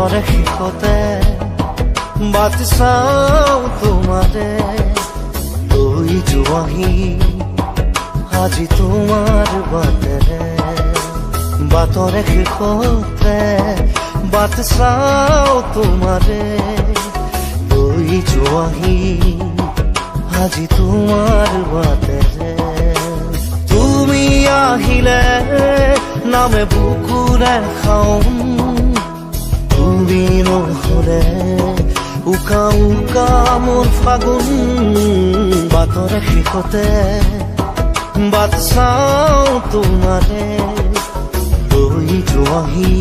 বাটৰে শেষতে বাট চাওঁ তোমাৰে লৈ যোৱাহি আজি তোমাৰ বাটেৰে বাটৰে শেষতে বাট চাওঁ তোমাৰে লৈ যোৱাহি আজি তোমাৰ বাটেৰে তুমি আহিলে নামে বুকুৰে খাওঁ তুমি নহলে উকা উকা মোৰ ফাগুন বাটৰে শেষতে বাট চাওঁ তোমাৰে লৈ যোৱাহি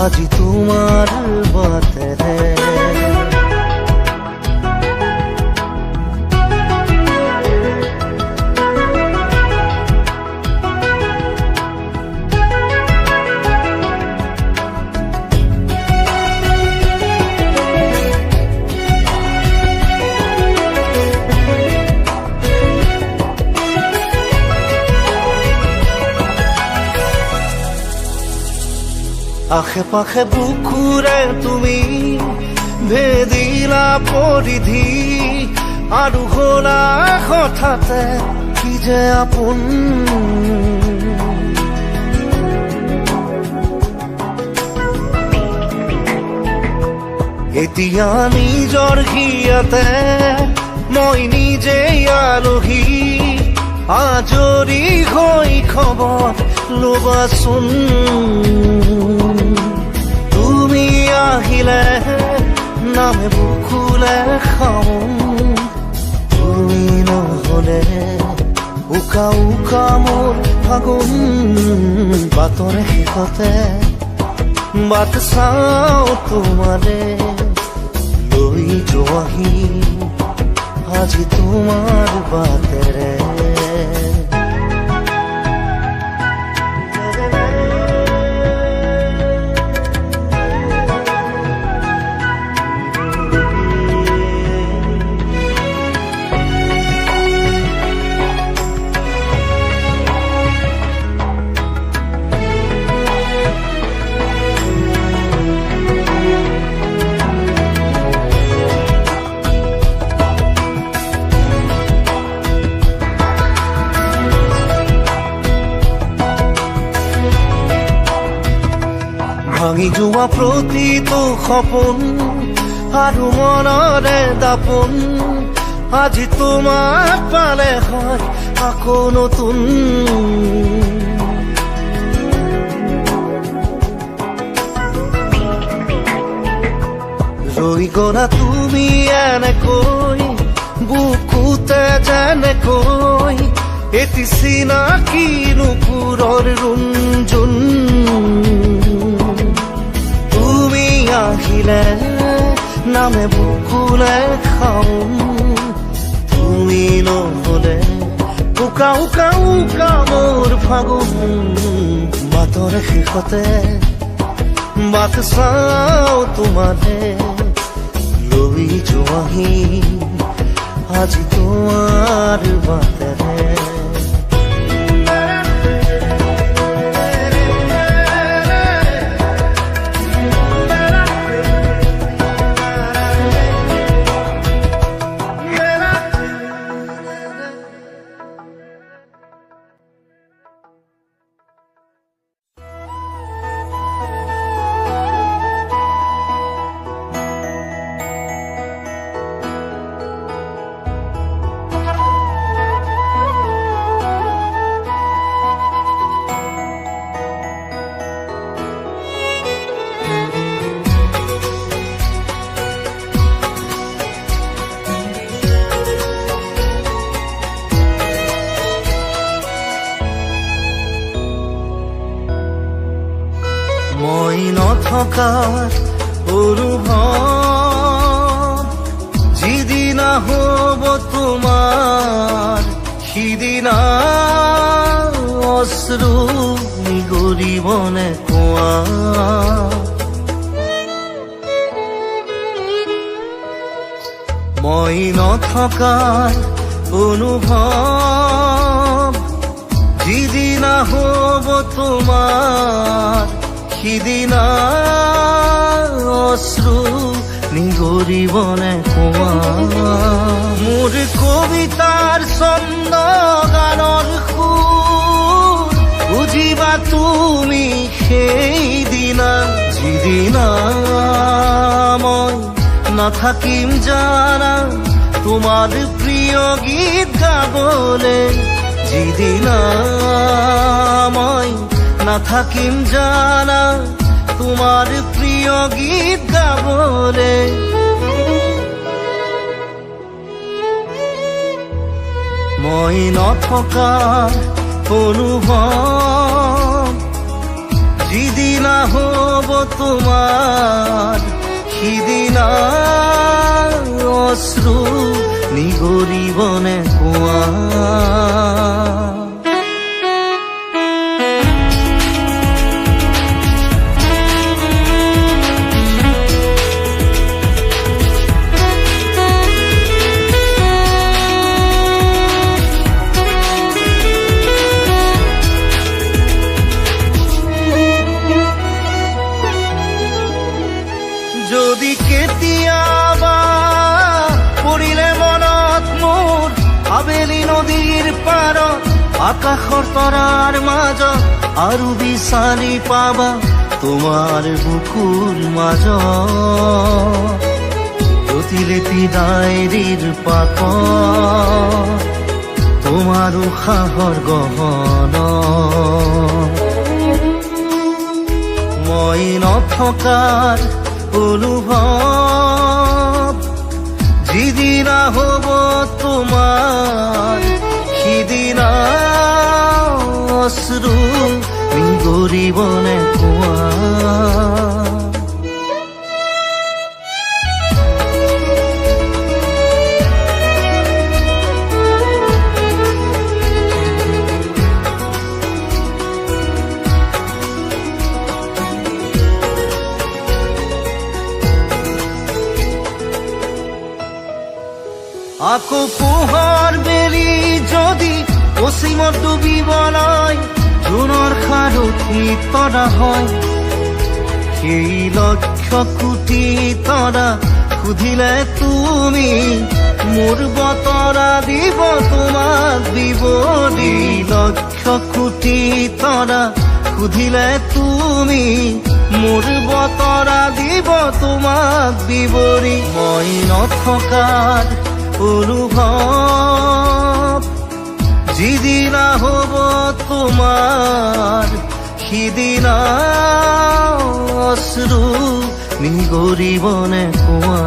আজি তোমাৰ বাটেৰে আশে পাশে বুকুৰে তুমি ভেদিলা পৰিধি আৰু হলা হঠাতে কি যে আপোন এতিয়া নিজৰ হিয়াতে মই নিজেই আলহী আজৰি হৈ খবৰ ল'বাচোন তুমি আহিলে নামে বুকুলে খাওঁ তুমি নহলে উকা উকা মোৰ ফাগুন বাটৰে শেষতে বাট চাওঁ তোমাৰে লৈ যোৱাহি আজি তোমাৰ বাটেৰে ভাঙি যোৱা প্ৰতিটো সপোন আৰু মনৰে দাপোন আজি তোমাক পালে হয় আকৌ নতুন ৰৈ গলা তুমি এনেকৈ বুকুতে যেনেকৈ এটি চিনাকি নুপুৰৰ ৰুণজুন আহিলে নামে বুকুলে খাওঁ তুমি নহলে উকা উকা উকা মোৰ ফাগুন বাটৰে শেষতে বাট চাওঁ তোমাৰে লৈ যোৱাহি আজি তোমাৰ বাটেৰে মই নথকাৰ অনুভৱ যিদিনা হ'ব তোমাৰ সিদিনা অশ্ৰু নিগৰিবনে কোৱা মই নথকাৰ অনুভৱ যিদিনা হ'ব তোমাৰ সিদিনা অশ্ৰু নিগৰিবনে কোৱা মোৰ কবিতাৰ ছন্দ গানৰ সুৰ বুজিবা তুমি সেইদিনা যিদিনা মই নাথাকিম জানা তোমাৰ প্ৰিয় গীত গাবলে যিদিনা মই নাথাকিম জানা তোমাৰ প্ৰিয় গীত গাবলে মই নথকা অনুভৱ যিদিনা হ'ব তোমাৰ সিদিনা অশ্ৰু নিগৰিবনে কোৱা যদি কেতিয়াবা পৰিলে মনত মোৰ আবেলি নদীৰ পাৰত আকাশৰ তৰাৰ মাজত আৰু বিচাৰি পাবা তোমাৰ বুকুৰ মাজত প্ৰতিলিপি ডায়েৰীৰ পাতত তোমাৰ উশাহৰ গহনা মই নথকাৰ অনুভৱ যিদিনা হ'ব তোমাৰ সিদিনা অশ্ৰু নিগৰিবনে কোৱা আকৌ পোহৰ বেলি যদি পশ্চিমত ডুবিবলৈ জোনৰ সাৰথি তৰা হয় সেই লক্ষ কোটি তৰা সুধিলে তুমি মোৰ বতৰা দিব তোমাক বিৱৰি লক্ষ কোটি তৰা সুধিলে তুমি মোৰ বতৰা দিব তোমাক বিৱৰি মই নথকাৰ অনুভৱ যিদিনা হ'ব তোমাৰ সিদিনা অশ্ৰু নিগৰিবনে কোৱা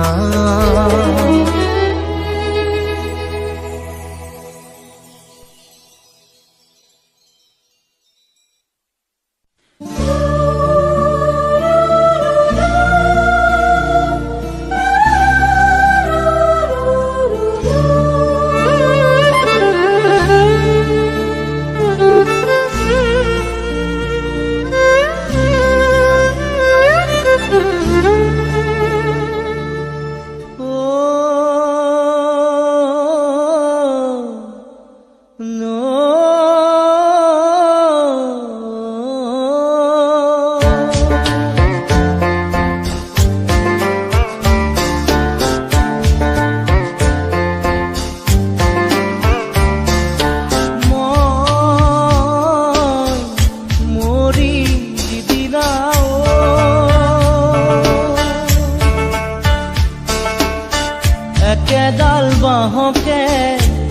একেডাল বাঁহকে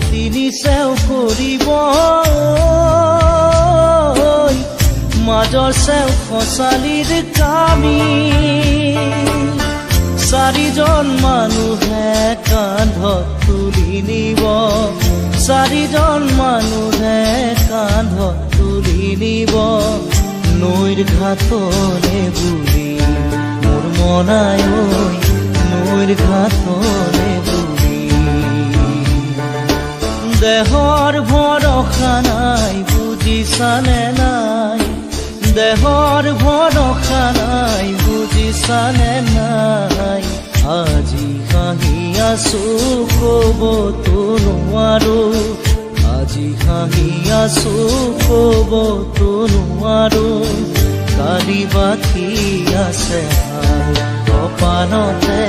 তিনি চেও কৰিব মাজৰ চেও খচালিৰ কামি চাৰিজন মানুহে কান্ধত তুলি নিব চাৰিজন মানুহে কান্ধত তুলি নিব নৈৰ ঘাটলে বুলি মোৰ মনাই নৈৰ ঘাটলে বুলি দেহৰ ভৰসা নাই বুজিছানে নাই দেহৰ ভৰসা নাই বুজিছানে নাই আজি হাঁহি আছো ক'বতো নোৱাৰো আজি হাঁহি আছো ক'বতো নোৱাৰো কালি বাকি আছে হাই কপালতে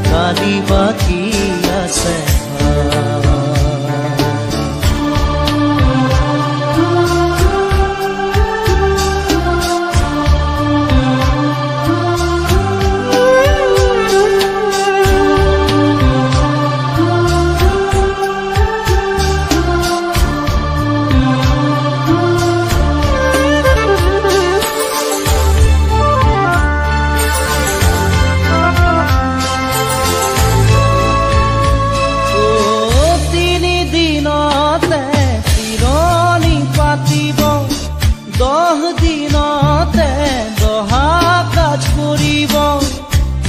কালি বাকি আছে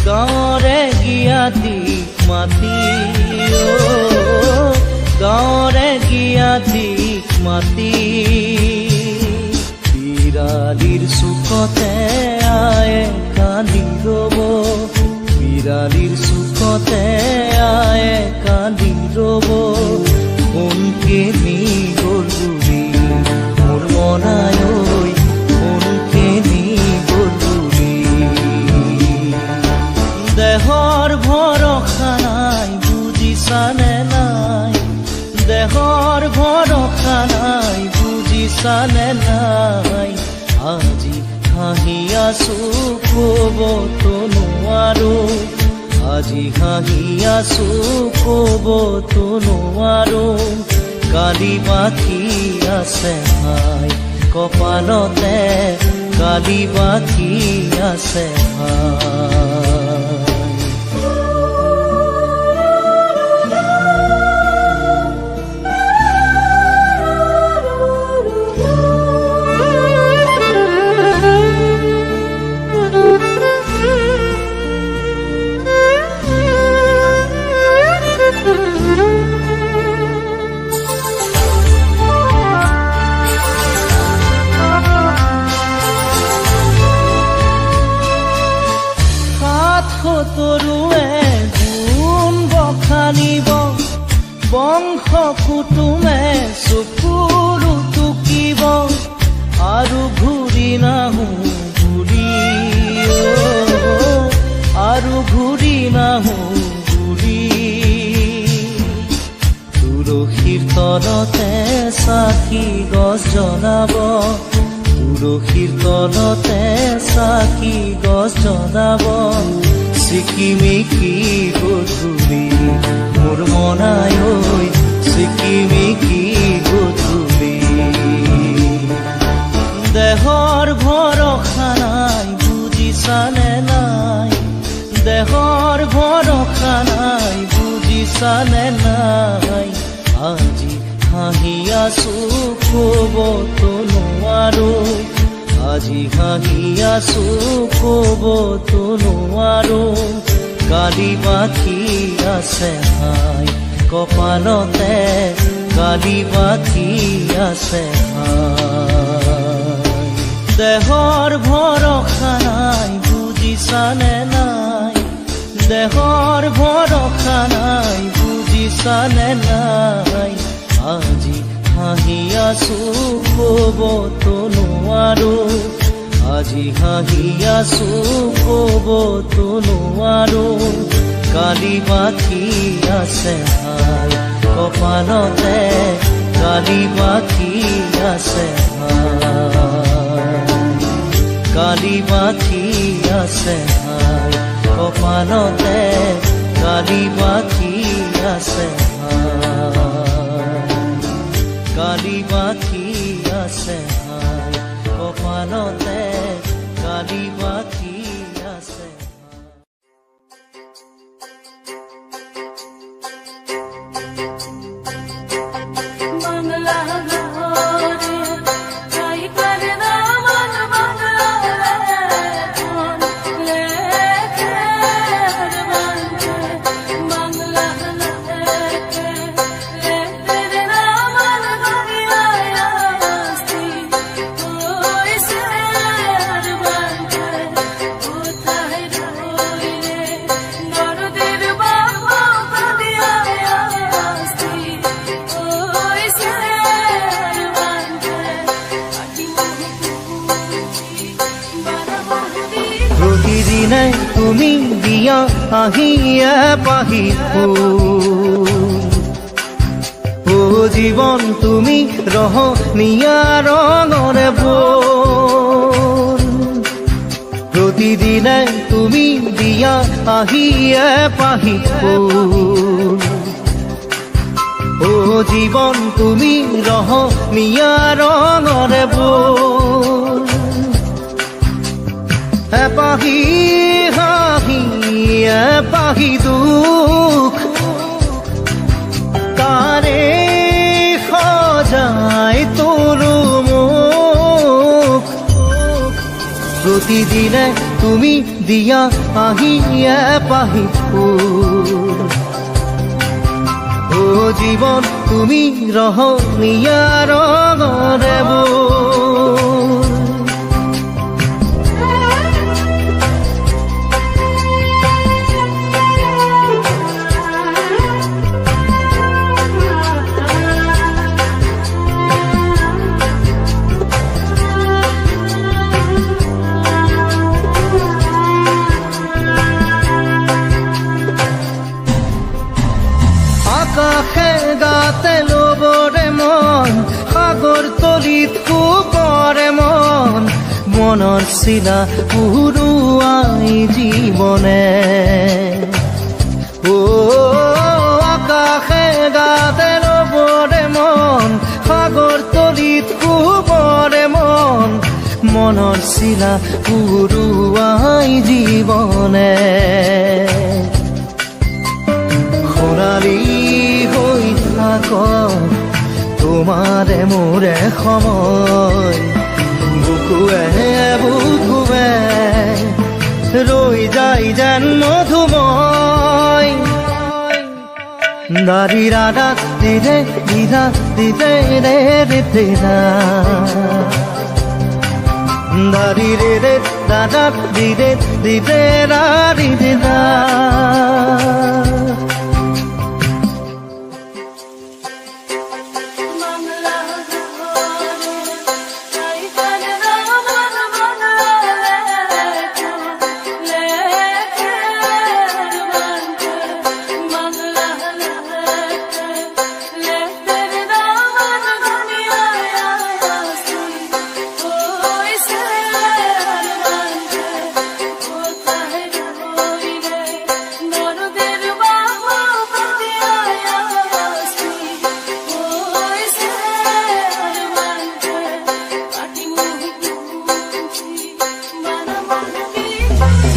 গাঁৱৰে জ্ঞাতিক মাতি গাঁৱৰে জ্ঞাতিক মাতি বিৰালিৰ চুকতে আয়ে কান্দি ৰব বিৰালিৰ চুকতে আয়ে কান্দি ৰব কোনকে নি গ'ল বুলি মোৰ মনাই কোনকে নি গ'ল দেহৰ ভৰসা নাই বুজিছানে নাই দেহৰ ভৰসা নাই বুজিছানে নাই আজি হাঁহি আছো ক'বতো নোৱাৰো আজি হাঁহি আছো ক'বতো নোৱাৰো কালি বাকি আছে হাই কপালতে কালি বাকি আছে হাই তৰুৱে গুণ বখানিব বংশ কুটুমে চকুৰু টুকিব আৰু ঘূৰি নাহো ঘূৰি আৰু ঘূৰি নাহো ঘূৰি তুলসীৰ তলতে চাকি গছ জ্বলাব তুলসীৰ তলতে চাকি গছ জ্বলাব চিকিমিকি গধূলি মোৰ মনাই চিকিমিকি গধূলি দেহৰ ভৰসা নাই বুজিছানে নাই দেহৰ ভৰসা নাই বুজিছানে নাই আজি হাঁহি আছো ক'বতো নোৱাৰো আজি হাঁহি আছো ক'বতো নোৱাৰো কালি বাকি আছে হাই কপালতে কালি বাকি আছে হাই দেহৰ ভৰসা নাই বুজিছানে নাই দেহৰ ভৰসা নাই বুজিছানে নাই আজি হাঁহি আছো ক'বতো নোৱাৰো আজি হাঁহি আছো ক'বতো নোৱাৰো কালি বাকি আছে হাই কপালতে কালি বাকি আছে হাই কালি বাকি আছে হাই কপালতে কালি বাকি আছে কালি বাকি আছে হাই কপালতে কালি বাকি আছে প্ৰতিদিনে তুমি দিয়া আহিয়ে পাহি ফুল ও জীৱন তুমি ৰহনীয়া ৰঙৰে বল প্ৰতিদিনে তুমি দিয়া আহিয়ে পাহি ফুল ও জীৱন তুমি ৰহনীয়া ৰঙৰে বল এপাহি হাঁহি এপাহি দুখ তাৰে সজাই তোলো মোক প্ৰতিদিনে তুমি দিয়া আহিয়ে পাহি ফুল ও জীৱন তুমি ৰহনীয়া ৰঙৰে বল আকাশে গাতে লবৰে মন সাগৰ তলিত কুপৰে মন মনৰ চিলা পুৰুৱাই জীৱনে ও আকাশে গাতে লবৰে মন সাগৰ তলিত কুপৰে মন মনৰ চিলা পুৰুৱাই জীৱনে সোণালী হৈ থাক তোমাৰে মোৰে সময় বুকুৱে বুকুৱে ৰৈ যায় যেন মধুময় দাৰি ৰাধা দিৰে দিৰা দিৰে ৰে ৰে দিৰা দাৰি ৰে ৰে দাদা দিৰে দিৰে ৰা ৰি দিৰা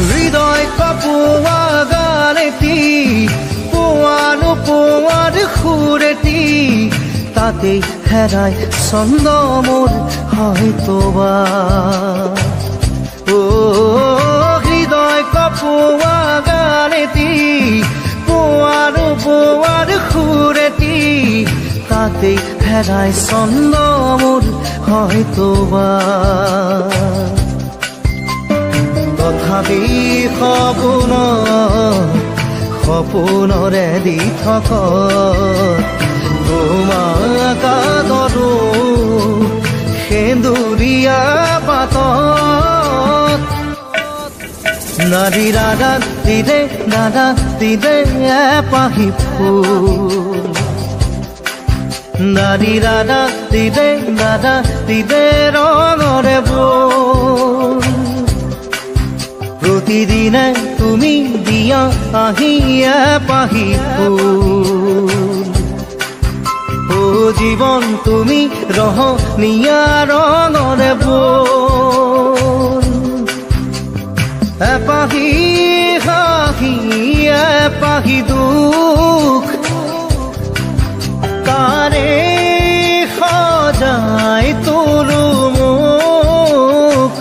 হৃদয় কপোৱা গানেতি পোৱানো পোৱাৰ সুৰেতি তাতেই হেৰাই ছন্দ মোৰ হয়তোবা ও হৃদয় কপোৱা গানেতি পোৱানো পোৱাৰ সুৰেতি তাতেই হেৰাই ছন্দ মোৰ হয়তোবা তথাপি সপোনৰে দি থকা তোমাক আদৰো সেন্দুৰীয়া পাতত নাৰী ৰাধা দিলে এপাহি ফুল নাৰী ৰাধা দিলে ৰঙৰে বল প্ৰতিদিনে তুমি দিয়া আহিয়ে পাহি ফুল ও জীৱন তুমি ৰহনীয়া ৰঙৰে বল এপাহি হাঁহি এপাহি দুখ তাৰে সজাই তোলো মোক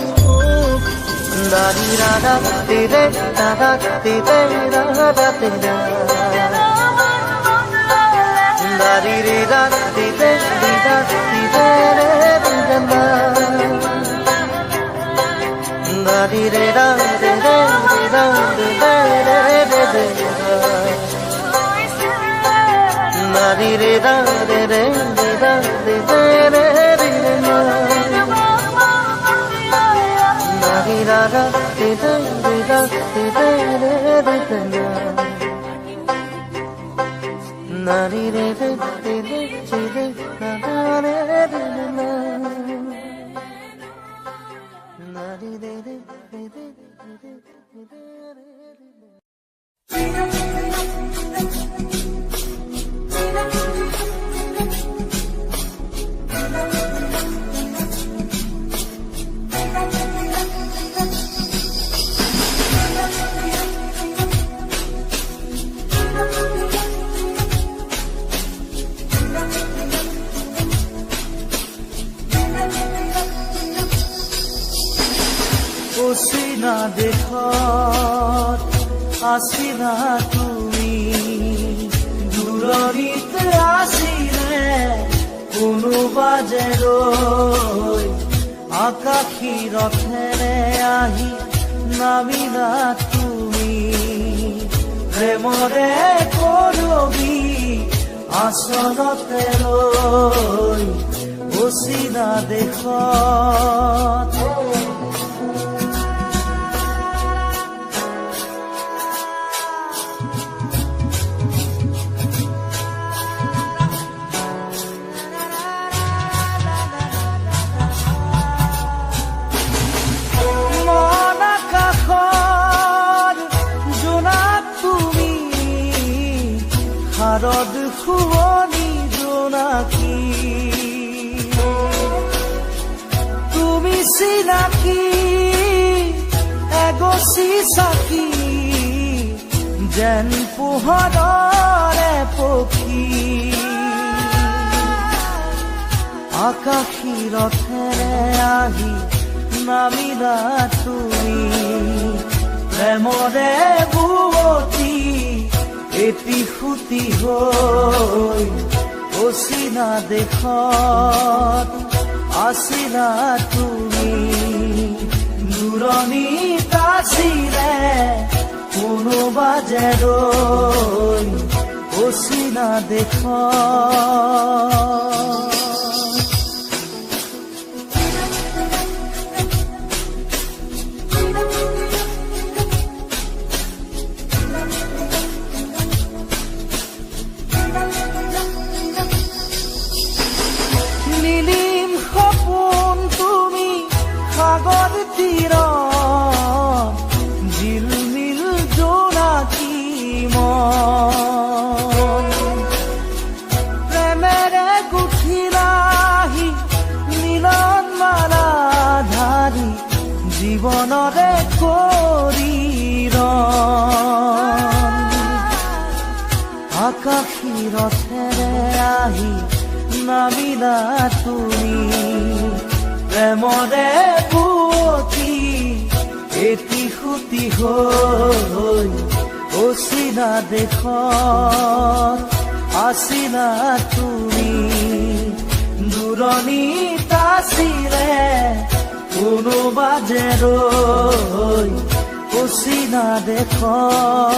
দাৰি ৰাধা দিলে ৰাধা দিলে ৰাধা দিলে দাৰি ৰে ৰাধা দিলে দিলে রে দারি রে রাধা দিলে দারি রে রাধা রে রে না রে রে রে রে রে না রে রে রে না রে রে রে রে অচিনা দেশত আছিলা তুমি, দূৰণিত আছিলে কোনোবা যে ৰৈ, আকাশী ৰথেৰে আহি নামিলা তুমি, প্ৰেমৰে কৰবি আচলতে লৈ অচিনা দেশত। শাৰদ শুৱনি জোনাকী, তুমি চিনাকি এগছি চাকি, যেন পোহৰৰে পক্ষী, আকাশী ৰথেৰে আহি নামিলা তুমি, প্ৰেমৰে বুৱতী এটি সুতি হৈ অচিনা দেশত আছিলা তুমি, দূৰণিত আছিলে কোনোবা যে ৰৈ অচিনা দেশত। নীলিম সপোন তুমি সাগৰ তীৰত, ঝিলমিল জোনাকী মন, প্ৰেমেৰে গুঠিলাহি মিলন মালা ধাৰি, জীৱনৰে কৰি ৰণ, আকাশী ৰথেৰে আহি নামিলা তুমি, প্ৰেমৰে বুৱতী এটি সুতি হৈ অচিনা দেশত আছিলা তুমি, দূৰণিত আছিলে কোনোবা যে ৰৈ অচিনা দেশত।